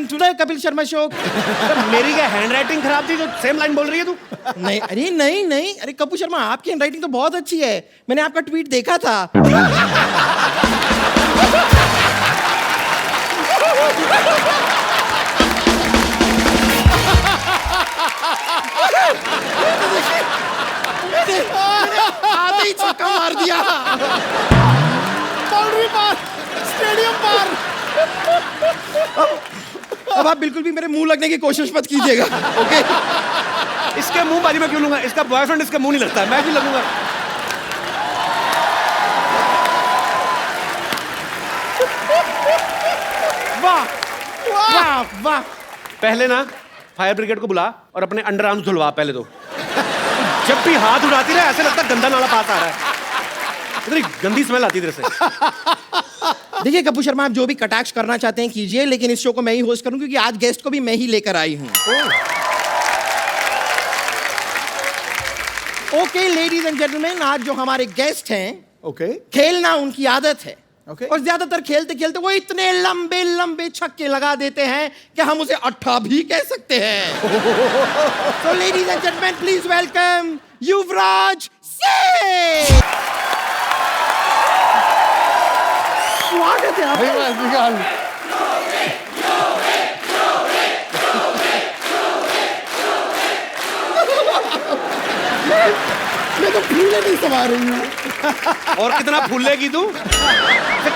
Everyone today Kapil Sharma show. मेरी क्या handwriting खराब थी जो सेम लाइन बोल रही है तू? नहीं अरे नहीं अरे कपिल शर्मा आपकी हैंडराइटिंग तो बहुत अच्छी है, मैंने आपका ट्वीट देखा था। आते ही छक्का मार दिया, बाउंड्री पार, स्टेडियम पार। अब आप बिल्कुल भी मेरे मुंह लगने की कोशिश मत कीजिएगा, ओके? इसके मुंह बाजी में क्यों लूंगा? इसका बॉयफ्रेंड इसके मुंह नहीं लगता है, मैं भी लगूंगा। वाह वाह वाह। पहले ना फायर ब्रिगेड को बुला और अपने अंडर आर्म्स धुलवा पहले तो। जब भी हाथ उठाती रहे ऐसे लगता है गंदा नाला पास आ रहा है, इतनी गंदी स्मेल आती है इधर से। देखिए कपूर शर्मा, आप जो भी कटाक्ष करना चाहते हैं कीजिए, लेकिन इस शो को मैं ही होस्ट करूं क्योंकि आज गेस्ट को भी मैं ही लेकर आई हूं। ओके लेडीज एंड जेंटलमैन, आज जो हमारे गेस्ट हैं, ओके खेलना उनकी आदत है। Okay. और ज्यादातर खेलते खेलते वो इतने लंबे लंबे छक्के लगा देते हैं कि हम उसे अट्ठा भी कह सकते हैं। तो ladies and gentleman please welcome Yuvraj Singh. स्वागत है आपका। मैं तो फूले नहीं समा रही हूँ। और कितना फूलेगी तू?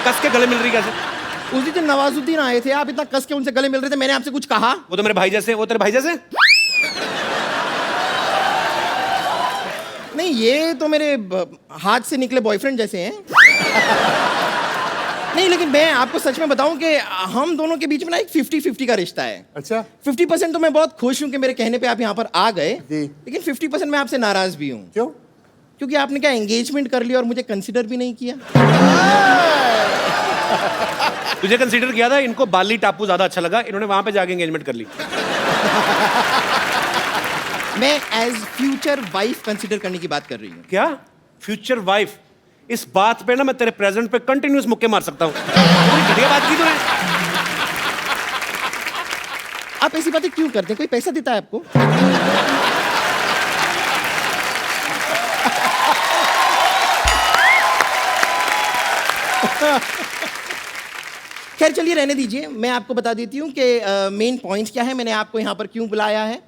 कस के गले मिल रही कैसे? उस दिन नवाजुद्दीन आए थे, आप इतना कस के उनसे गले मिल रहे थे, मैंने आपसे कुछ कहा? वो तो मेरे भाई जैसे, वो तेरे भाई जैसे? नहीं, ये तो मेरे हाथ से निकले बॉयफ्रेंड जैसे हैं। नहीं, लेकिन मैं आपको सच में बताऊं कि हम दोनों के बीच में ना एक 50-50 का रिश्ता है। अच्छा 50% तो मैं बहुत खुश हूं कि मेरे कहने पे आप यहाँ पर आ गए, जी। लेकिन 50% मैं आपसे नाराज भी हूँ। क्यों? क्योंकि आपने क्या एंगेजमेंट कर लिया और मुझे कंसिडर भी नहीं किया। तुझे कंसीडर किया था, इनको बाली टापू ज्यादा अच्छा लगा, इन्होंने वहां पे जाके एंगेजमेंट कर ली। मैं एज फ्यूचर वाइफ कंसिडर करने की बात कर रही हूँ। क्या फ्यूचर वाइफ? इस बात पे ना मैं तेरे प्रेजेंट पे कंटिन्यूस मुक्के मार सकता हूँ। घटिया बात की तूने। आप ऐसी बातें क्यों करते हैं? कोई पैसा देता है आपको? खैर चलिए रहने दीजिए, मैं आपको बता देती हूँ कि मेन पॉइंट क्या है, मैंने आपको यहाँ पर क्यों बुलाया है।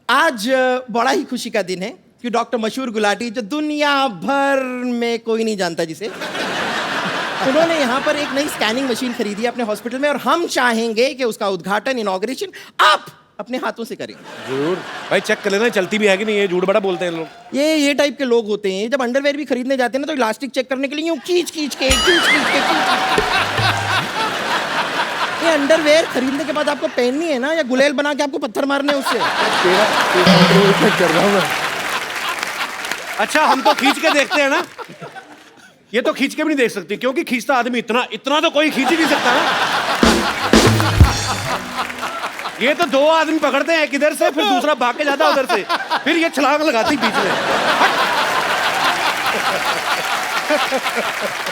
आज बड़ा ही खुशी का दिन है कि डॉक्टर मशहूर गुलाटी, जो दुनिया भर में कोई नहीं जानता जिसे, उन्होंने यहाँ पर एक नई स्कैनिंग मशीन खरीदी है अपने हॉस्पिटल में, और हम चाहेंगे कि उसका उद्घाटन, इनॉग्रेशन आप अपने हाथों से करें। जरूर भाई, चेक कर लेना चलती भी है कि नहीं। ये झूठ बड़ा बोलते हैं लोग। ये टाइप के लोग होते हैं, जब अंडरवेयर भी खरीदने जाते हैं ना तो इलास्टिक चेक करने के लिए यूं खींच के ये अंडरवेयर खरीदने के बाद आपको पहननी है ना, या गुलेल बना के आपको पत्थर मारने उससे? कर रहा हूं मैं। अच्छा, हम तो खींच के देखते हैं ना, ये तो खींच के भी नहीं देख सकती, क्योंकि खींचता आदमी इतना तो कोई खींच ही नहीं सकता ना। ये तो दो आदमी पकड़ते हैं एक इधर से, फिर दूसरा भाग के जाता है उधर से, फिर ये छलांग लगाती बीच में।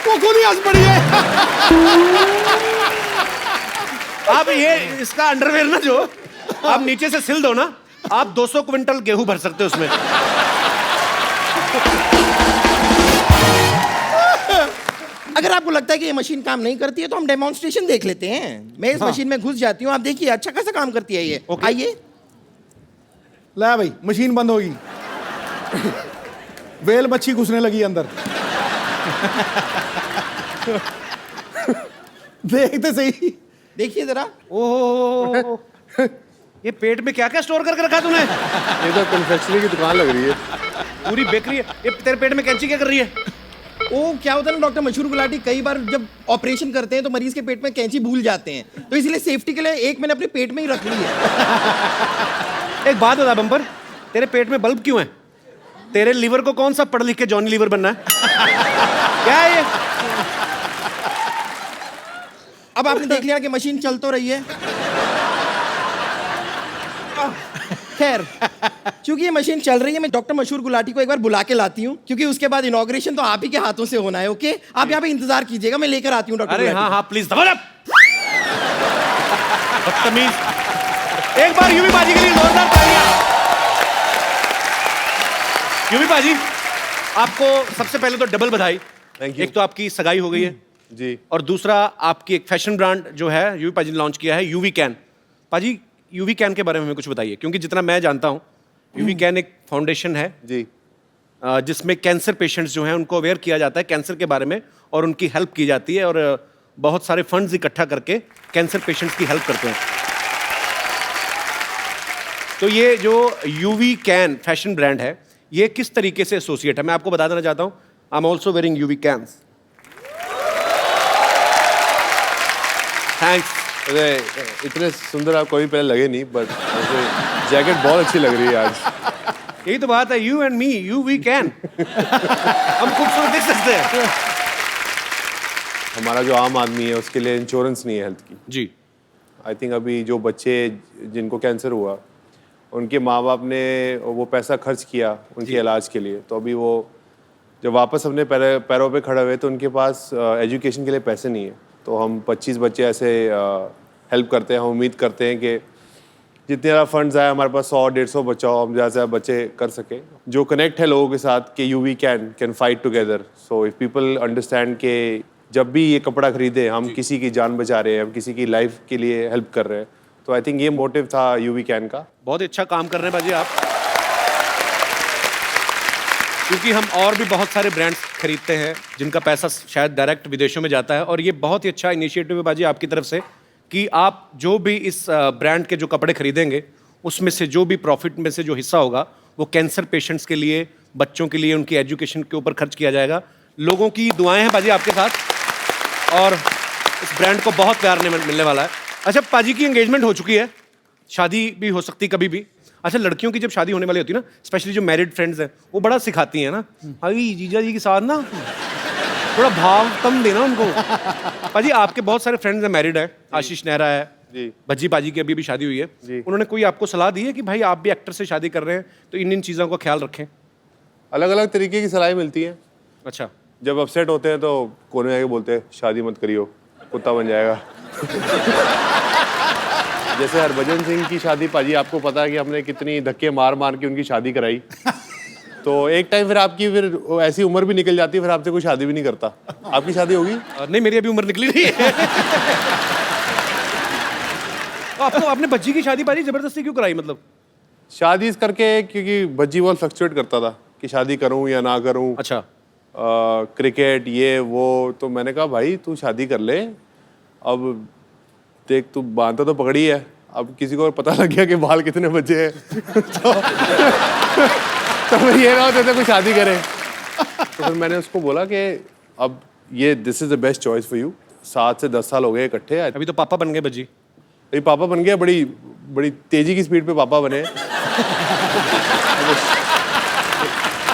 वो खुद ही हंस पड़ी है। आप ये इसका अंडरवेयर ना, जो आप नीचे से सिल दो ना, आप 200 क्विंटल गेहूं भर सकते हो उसमें। अगर आपको लगता है कि ये मशीन काम नहीं करती है तो हम डेमोन्स्ट्रेशन देख लेते हैं। मैं इस मशीन में घुस जाती हूँ, आप देखिए अच्छा खासा काम करती है ये। आइए। ला भाई, मशीन बंद होगी। वेल मच्छी घुसने लगी अंदर। देखते सही, देखिए जरा। ओह, ये पेट में क्या क्या स्टोर करके रखा तूने? ये तो कन्फेक्शनरी की दुकान लग रही है। पूरी बेकरी है। ये तेरे पेट में कैंची क्या कर रही है? ओ, क्या होता है ना डॉक्टर मशहूर गुलाटी, कई बार जब ऑपरेशन करते हैं तो मरीज के पेट में कैंची भूल जाते हैं, तो इसलिए सेफ्टी के लिए एक मैंने अपने पेट में ही रख ली है। एक बात बता बम्पर, तेरे पेट में बल्ब क्यों है? तेरे लीवर को कौन सा पढ़ लिख के जॉनी लीवर बनना है? क्या है ये? अब आपने देख लिया कि मशीन चल तो रही है। खैर, क्योंकि ये मशीन चल रही है, मैं डॉक्टर मशहूर गुलाटी को एक बार बुला के लाती हूँ, क्योंकि उसके बाद इनॉग्रेशन तो आप ही के हाथों से होना है। ओके, आप यहाँ पे इंतजार कीजिएगा, मैं लेकर आती हूँ डॉक्टर अरे गुलाटी। हाँ हाँ प्लीज, बदतमीज। एक बार यूवी पाजी के लिए जोरदार तालियां। यूवी पाजी, आपको सबसे पहले तो डबल बधाई। Thank you. एक तो आपकी सगाई हो गई है जी। और दूसरा आपकी एक फैशन ब्रांड जो है यूवी पाजी ने लॉन्च किया है, यूवी कैन। पाजी, यूवी कैन के बारे में हमें कुछ बताइए, क्योंकि जितना मैं जानता हूँ यूवी कैन एक फाउंडेशन है जी। जिसमें कैंसर पेशेंट्स जो हैं उनको अवेयर किया जाता है कैंसर के बारे में और उनकी हेल्प की जाती है, और बहुत सारे फंड्स इकट्ठा करके कैंसर पेशेंट्स की हेल्प करते हैं। तो ये जो यूवी कैन फैशन ब्रांड है, ये किस तरीके से एसोसिएट है, मैं आपको बता देना चाहता हूँ। I am also wearing UV cans. Thanks. अरे इतने सुंदर आप कभी पहले लगे नहीं, बट जैकेट बहुत अच्छी लग रही है आज। यही तो बात है, you and me, you we can. हम खूबसूरत दिख सकते हैं। हमारा जो आम आदमी है उसके लिए इंश्योरेंस नहीं है हेल्थ की। जी। आई थिंक अभी जो बच्चे जिनको कैंसर हुआ, उनके माँ बाप ने वो पैसा खर्च किया उनके इलाज के लिए, तो अभी वो जब वापस अपने पैरों पे खड़े हुए तो उनके पास एजुकेशन के लिए पैसे नहीं है। तो हम 25 बच्चे ऐसे हेल्प करते हैं। हम उम्मीद करते हैं कि जितने ज़्यादा फंड्स आए हमारे पास 100-150 बच्चा हो, हम ज़्यादा से ज़्यादा बच्चे कर सके। जो कनेक्ट है लोगों के साथ कि you we can fight together. So if people understand कि जब भी ये कपड़ा खरीदे हम किसी की जान बचा रहे हैं, हम किसी की लाइफ के लिए हेल्प कर रहे हैं, तो आई थिंक ये मोटिव था यूवी कैन का। बहुत अच्छा काम कर रहे हैं बाजी आप, क्योंकि हम और भी बहुत सारे ब्रांड्स खरीदते हैं जिनका पैसा शायद डायरेक्ट विदेशों में जाता है, और ये बहुत ही अच्छा इनिशिएटिव है बाजी आपकी तरफ से कि आप जो भी इस ब्रांड के जो कपड़े खरीदेंगे उसमें से जो भी प्रॉफिट में से जो हिस्सा होगा वो कैंसर पेशेंट्स के लिए, बच्चों के लिए, उनकी एजुकेशन के ऊपर खर्च किया जाएगा। लोगों की दुआएं हैं बाजी आपके साथ, और इस ब्रांड को बहुत प्यार मिलने वाला है। अच्छा, पाजी की एंगेजमेंट हो चुकी है, शादी भी हो सकती कभी भी। अच्छा, लड़कियों की जब शादी होने वाली होती है ना, स्पेशली जो मैरिड फ्रेंड्स हैं, वो बड़ा सिखाती हैं ना, अरे जीजा जी के साथ ना थोड़ा भाव कम देना उनको। पाजी, आपके बहुत सारे फ्रेंड्स हैं, मैरिड है, आशीष नेहरा है जी, भज्जी पाजी की अभी भी शादी हुई है जी। उन्होंने कोई आपको सलाह दी है कि भाई आप भी एक्टर से शादी कर रहे हैं तो इन चीज़ों का ख्याल रखें? अलग अलग तरीके की सलाह मिलती है। अच्छा। जब अपसेट होते हैं तो कोने में आके बोलते हैं शादी मत करियो, कुत्ता बन जाएगा। जैसे हरभजन सिंह की शादी, पाजी आपको पता है कि हमने कितनी धक्के मार मार के उनकी शादी कराई। तो एक टाइम फिर आपकी फिर ऐसी उम्र भी निकल जाती है, फिर आपसे कोई शादी भी नहीं करता। आपकी शादी होगी? नहीं, मेरी अभी उम्र निकली नहीं है। तो आपको अपने बच्ची की शादी पाजी जबरदस्ती क्यों कराई, मतलब? शादी इस करके क्योंकि बच्ची बहुत फ्लक्चुएट करता था कि शादी करूं या ना करूं। अच्छा। क्रिकेट ये वो, तो मैंने कहा भाई तू शादी कर ले, अब देख तू बांधता तो पकड़ी है, अब किसी को पता लग गया कि बाल कितने बचे हैं तो फिर ये ना होते थे कोई शादी करे। तो फिर मैंने उसको बोला कि अब ये this is the best choice for you. 7 से 10 साल हो गए इकट्ठे। अभी तो पापा बन गए बज्जी। अभी पापा बन गया, बड़ी बड़ी तेजी की स्पीड पे पापा बने।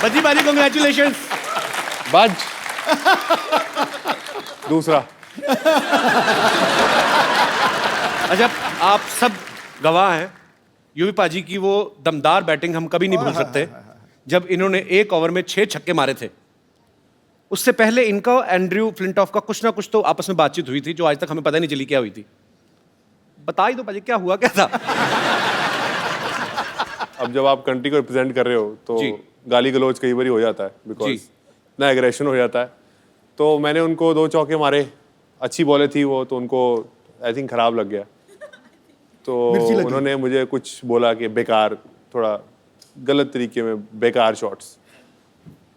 बज्जी पाजी, कांग्रेचुलेशंस। बाज दूसरा। अच्छा, आप सब गवाह हैं यूवी पाजी की वो दमदार बैटिंग हम कभी नहीं भूल सकते, जब इन्होंने एक ओवर में 6 छक्के मारे थे। उससे पहले इनका एंड्रयू फ्लिंटॉफ का कुछ ना कुछ तो आपस में बातचीत हुई थी जो आज तक हमें पता नहीं चली क्या हुई थी। बता ही दो पाजी, क्या हुआ क्या था? अब जब आप कंट्री को रिप्रेजेंट कर रहे हो तो जी। गाली गलौज कई बार हो जाता है, बिकॉज ना एग्रेशन हो जाता है। तो मैंने उनको 2 चौके मारे, अच्छी बॉलें थी वो, तो उनको आई थिंक खराब लग गया। तो उन्होंने मुझे कुछ बोला कि बेकार, थोड़ा गलत तरीके में बेकार शॉट्स।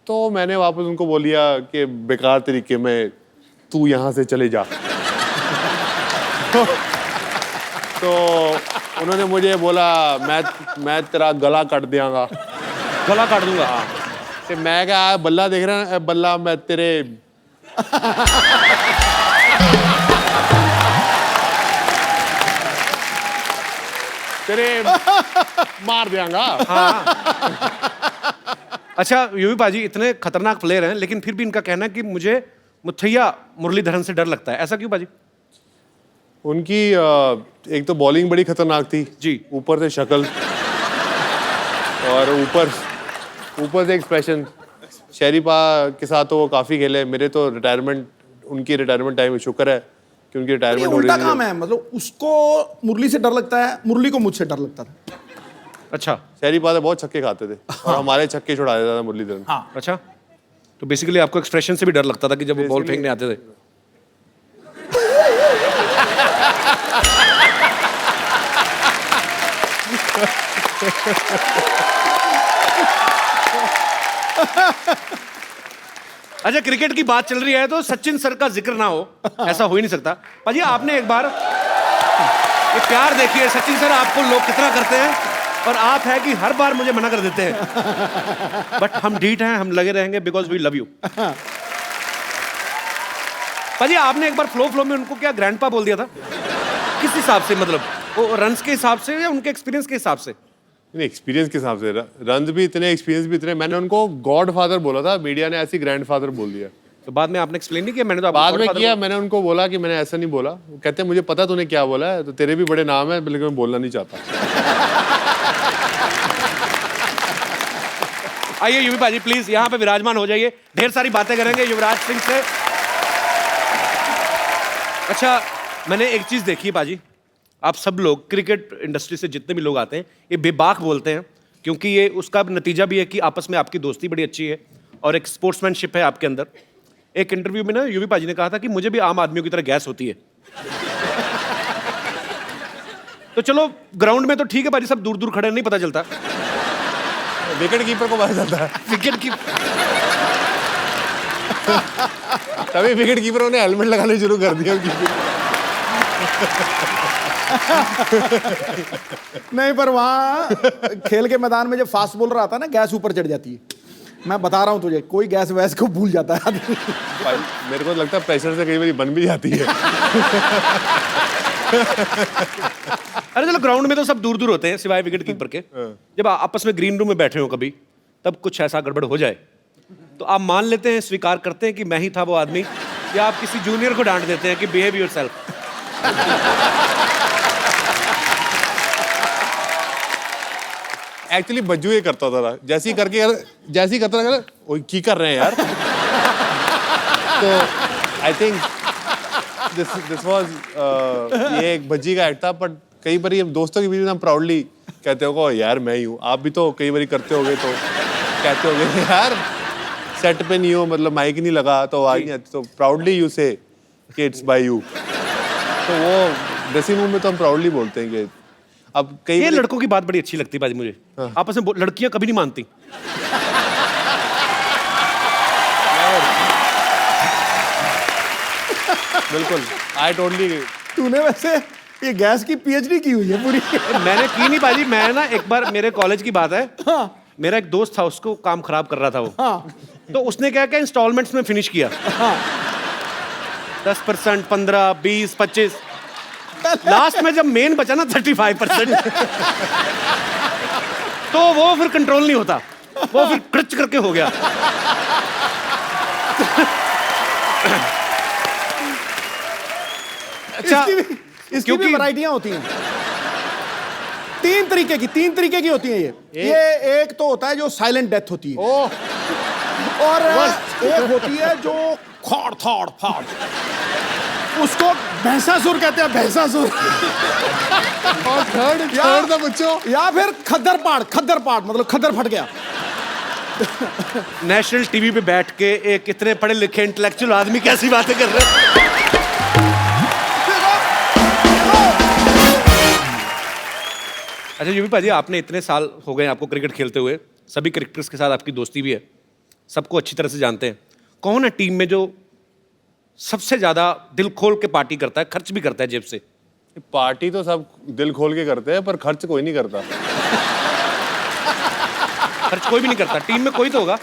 तो मैंने वापस उनको बोल दिया कि बेकार तरीके में तू यहाँ से चले जा। तो उन्होंने मुझे बोला मैं तेरा गला काट दियांगा। गला काट दूंगा? तो मैं क्या बल्ला देख रहा है, बल्ला मैं तेरे तेरे मार दियांगा। अच्छा यूवी पाजी इतने खतरनाक प्लेयर हैं, लेकिन फिर भी इनका कहना है कि मुझे मुथैया मुरलीधरन से डर लगता है। ऐसा क्यों पाजी? उनकी एक तो बॉलिंग बड़ी खतरनाक थी जी, ऊपर से शक्ल, और ऊपर से एक्सप्रेशन। शरीफा के साथ तो वो काफ़ी खेले, मेरे तो रिटायरमेंट, उनकी रिटायरमेंट टाइम में शुक्र है कि उनकी ये रिटायरमेंट हो उल्टा रही काम थी। है, मतलब उसको मुरली से डर लगता है, मुरली को मुझसे डर लगता था। अच्छा शहरी बात है, बहुत छक्के खाते थे और हमारे छक्के छुड़ा देता था मुरलीधरन। हाँ अच्छा, तो बेसिकली आपको एक्सप्रेशन से भी डर लगता था कि जब वो बॉल Basically- फेंकने आते थे। अच्छा, क्रिकेट की बात चल रही है तो सचिन सर का जिक्र ना हो, ऐसा हो ही नहीं सकता। पाजी आपने एक बार ये प्यार देखिए, सचिन सर आपको लोग कितना करते हैं और आप है कि हर बार मुझे मना कर देते हैं, बट हम ढीठ हैं, हम लगे रहेंगे बिकॉज वी लव यू। पाजी आपने एक बार फ्लो में उनको क्या ग्रैंडपा बोल दिया था, किस हिसाब से, मतलब वो रन्स के हिसाब से या उनके एक्सपीरियंस के हिसाब से? नहीं, एक्सपीरियंस के हिसाब से रन भी इतने, एक्सपीरियंस भी इतने। मैंने उनको गॉड फादर बोला था, मीडिया ने ऐसी ग्रैंड फादर बोल दिया। तो बाद में आपने एक्सप्लेन नहीं किया? मैंने तो आपको बाद में Godfather किया, मैंने उनको बोला कि मैंने ऐसा नहीं बोला। वो कहते हैं मुझे पता तूने क्या बोला है, तो तेरे भी बड़े नाम है, लेकिन मैं बोलना नहीं चाहता। आइए युवी पाजी प्लीज यहाँ पे विराजमान हो जाइए, ढेर सारी बातें करेंगे युवराज सिंह से। अच्छा, मैंने एक चीज देखी है पाजी, आप सब लोग क्रिकेट इंडस्ट्री से जितने भी लोग आते हैं ये बेबाक बोलते हैं, क्योंकि ये उसका नतीजा भी है कि आपस में आपकी दोस्ती बड़ी अच्छी है और एक स्पोर्ट्समैनशिप है आपके अंदर। एक इंटरव्यू में ना युवी पाजी ने कहा था कि मुझे भी आम आदमियों की तरह गैस होती है। तो चलो ग्राउंड में तो ठीक है पाजी, सब दूर दूर खड़े नहीं पता चलता, विकेट कीपर को पता चलता है, विकेट की तभी विकेट कीपरों ने हेलमेट लगाने शुरू कर दिया। नहीं, पर वहाँ खेल के मैदान में जब फास्ट बॉलर आता है ना, गैस ऊपर चढ़ जाती है। मैं बता रहा हूँ तुझे, कोई गैस वैस को भूल जाता है आदमी। मेरे को लगता है प्रेशर से कई बार बन भी जाती है। अरे चलो ग्राउंड में तो सब दूर दूर होते हैं सिवाय विकेट कीपर के। जब आपस में ग्रीन रूम में बैठे हो कभी, तब कुछ ऐसा गड़बड़ हो जाए तो आप मान लेते हैं, स्वीकार करते हैं कि मैं ही था वो आदमी, या आप किसी जूनियर को डांट देते हैं कि बिहेव योरसेल्फ? एक्चुअली बज्जू ये करता था, जैसे ही करता था, ओए की कर रहे हैं यार। तो आई थिंक दिस वाज ये एक बज्जी का एक्ट था, बट कई बार हम दोस्तों के बीच में हम प्राउडली कहते हो यार मैं ही हूँ। आप भी तो कई बार करते होगे, तो कहते होगे यार सेट पे नहीं हो, मतलब माइक नहीं लगा तो आवाज नहीं आती, तो प्राउडली यू से कि इट्स बाय यू। तो वो ड्रेसिंग रूम में तो हम प्राउडली बोलते हैं कि अब कई ये बार लड़कों की बात बड़ी अच्छी लगती है पाजी मुझे, आपस में लड़कियां कभी नहीं मानती। बिल्कुल आई टोटली। तूने वैसे ये गैस की पीएचडी की हुई है पूरी। मैंने की नहीं पाजी, मैं ना एक बार, मेरे कॉलेज की बात है, हाँ, मेरा एक दोस्त था, उसको काम खराब कर रहा था वो, हाँ, तो उसने क्या क्या इंस्टॉलमेंट्स में फिनिश किया। हाँ। 10%, 15, 20, 25, लास्ट में जब मेन बचा ना 35%, तो वो फिर कंट्रोल नहीं होता, वो फिर क्रच करके हो गया। अच्छा, इसकी भी क्योंकि वैरायटियां होती हैं। तीन तरीके की होती हैं ये एक तो होता है जो साइलेंट डेथ होती है, और एक होती है जो खाड़ थाड़ फाड़, उसको भैंसासुर कहते हैं, भैंसासुर। और थर्ड था बच्चों, या फिर खद्दर पाड़ मतलब खद्दर फट गया। नेशनल टीवी पे बैठ के एक इतने पढ़े लिखे इंटेलेक्चुअल आदमी कैसी बातें कर रहे हैं। अच्छा यूवी पाजी, आपने इतने साल हो गए आपको क्रिकेट खेलते हुए, सभी क्रिकेटर्स के साथ आपकी दोस्ती भी है, सबको अच्छी तरह से जानते हैं, कौन है टीम में जो सबसे ज्यादा दिल खोल के पार्टी करता है, खर्च भी करता है जेब से? पार्टी तो सब दिल खोल के करते हैं, पर खर्च कोई नहीं करता। खर्च कोई भी नहीं करता, टीम में कोई तो होगा।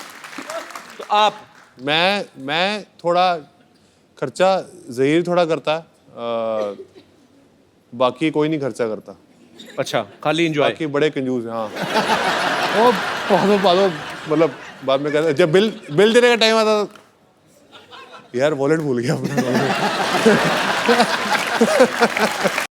तो आप? मैं थोड़ा खर्चा, ज़हीर थोड़ा करता है, बाकी कोई नहीं खर्चा करता। अच्छा, खाली एंजॉय? बाकी बड़े कंजूस हैं। हाँ, वो पादो मतलब बाद में कहते जब बिल देने का टाइम आता था, यार वॉलेट भूल गया अपना।